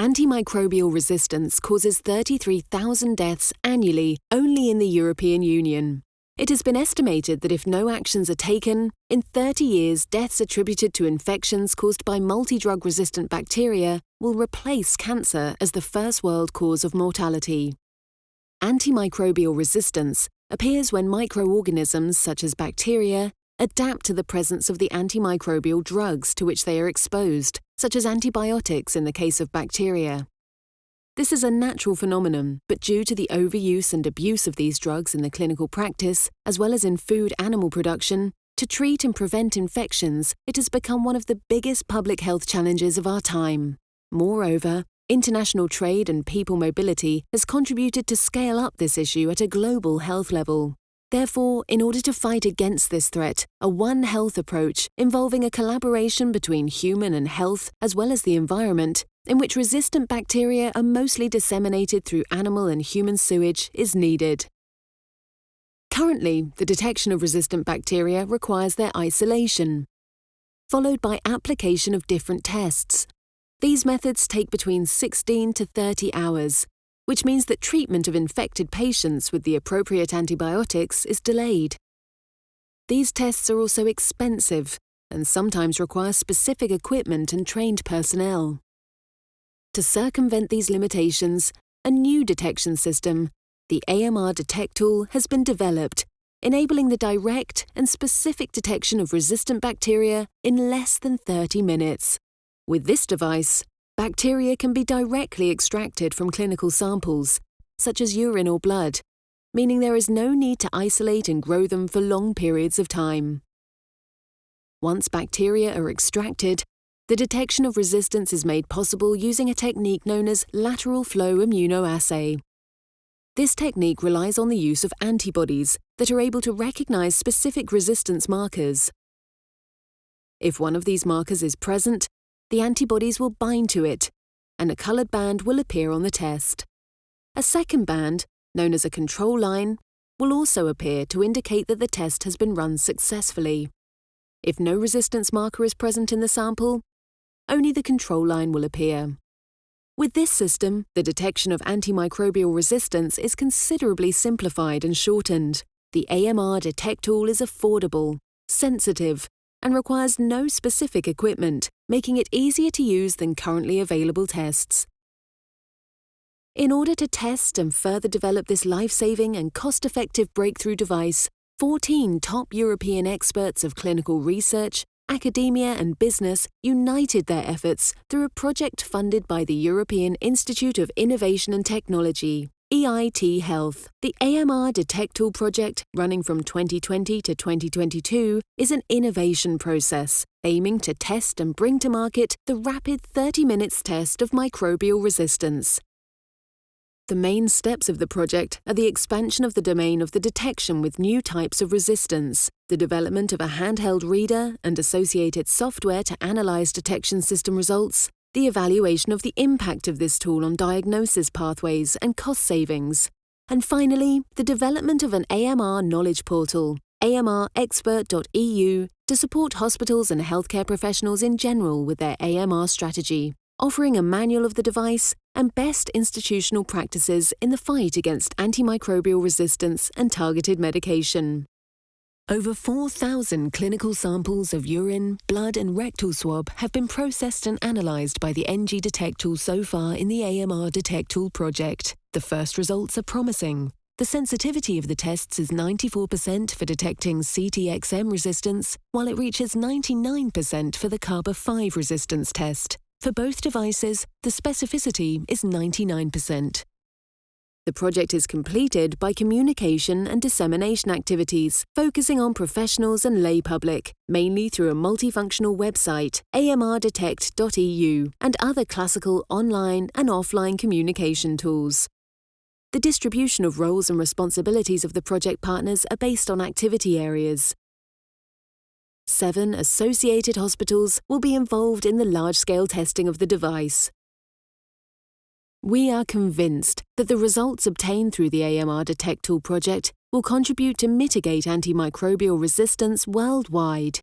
Antimicrobial resistance causes 33,000 deaths annually only in the European Union. It has been estimated that if no actions are taken, in 30 years deaths attributed to infections caused by multi-drug-resistant bacteria will replace cancer as the first world cause of mortality. Antimicrobial resistance appears when microorganisms such as bacteria adapt to the presence of the antimicrobial drugs to which they are exposed, such as antibiotics in the case of bacteria. This is a natural phenomenon, but due to the overuse and abuse of these drugs in the clinical practice, as well as in food animal production, to treat and prevent infections, it has become one of the biggest public health challenges of our time. Moreover, international trade and people mobility has contributed to scale up this issue at a global health level. Therefore, in order to fight against this threat, a One Health approach involving a collaboration between human and health as well as the environment, in which resistant bacteria are mostly disseminated through animal and human sewage, is needed. Currently, the detection of resistant bacteria requires their isolation, followed by application of different tests. These methods take between 16 to 30 hours, which means that treatment of infected patients with the appropriate antibiotics is delayed. These tests are also expensive and sometimes require specific equipment and trained personnel. To circumvent these limitations, a new detection system, the AMR Detect tool, has been developed, enabling the direct and specific detection of resistant bacteria in less than 30 minutes. With this device, bacteria can be directly extracted from clinical samples, such as urine or blood, meaning there is no need to isolate and grow them for long periods of time. Once bacteria are extracted, the detection of resistance is made possible using a technique known as lateral flow immunoassay. This technique relies on the use of antibodies that are able to recognize specific resistance markers. If one of these markers is present, the antibodies will bind to it, and a colored band will appear on the test. A second band, known as a control line, will also appear to indicate that the test has been run successfully. If no resistance marker is present in the sample, only the control line will appear. With this system, the detection of antimicrobial resistance is considerably simplified and shortened. The AMR Detect tool is affordable, sensitive, and requires no specific equipment, making it easier to use than currently available tests. In order to test and further develop this life-saving and cost-effective breakthrough device, 14 top European experts of clinical research, academia and business united their efforts through a project funded by the European Institute of Innovation and Technology, EIT Health. The AMR Detect tool project, running from 2020 to 2022, is an innovation process aiming to test and bring to market the rapid 30 minutes test of microbial resistance. The main steps of the project are the expansion of the domain of the detection with new types of resistance, the development of a handheld reader and associated software to analyze detection system results, the evaluation of the impact of this tool on diagnosis pathways and cost savings, and finally, the development of an AMR knowledge portal, amrexpert.eu, to support hospitals and healthcare professionals in general with their AMR strategy, offering a manual of the device and best institutional practices in the fight against antimicrobial resistance and targeted medication. Over 4,000 clinical samples of urine, blood and rectal swab have been processed and analysed by the NG Detect tool so far in the AMR Detect tool project. The first results are promising. The sensitivity of the tests is 94% for detecting CTXM resistance, while it reaches 99% for the CARBA5 resistance test. For both devices, the specificity is 99%. The project is completed by communication and dissemination activities, focusing on professionals and lay public, mainly through a multifunctional website, amrdetect.eu, and other classical online and offline communication tools. The distribution of roles and responsibilities of the project partners are based on activity areas. 7 associated hospitals will be involved in the large-scale testing of the device. We are convinced that the results obtained through the AMR Detect tool project will contribute to mitigate antimicrobial resistance worldwide.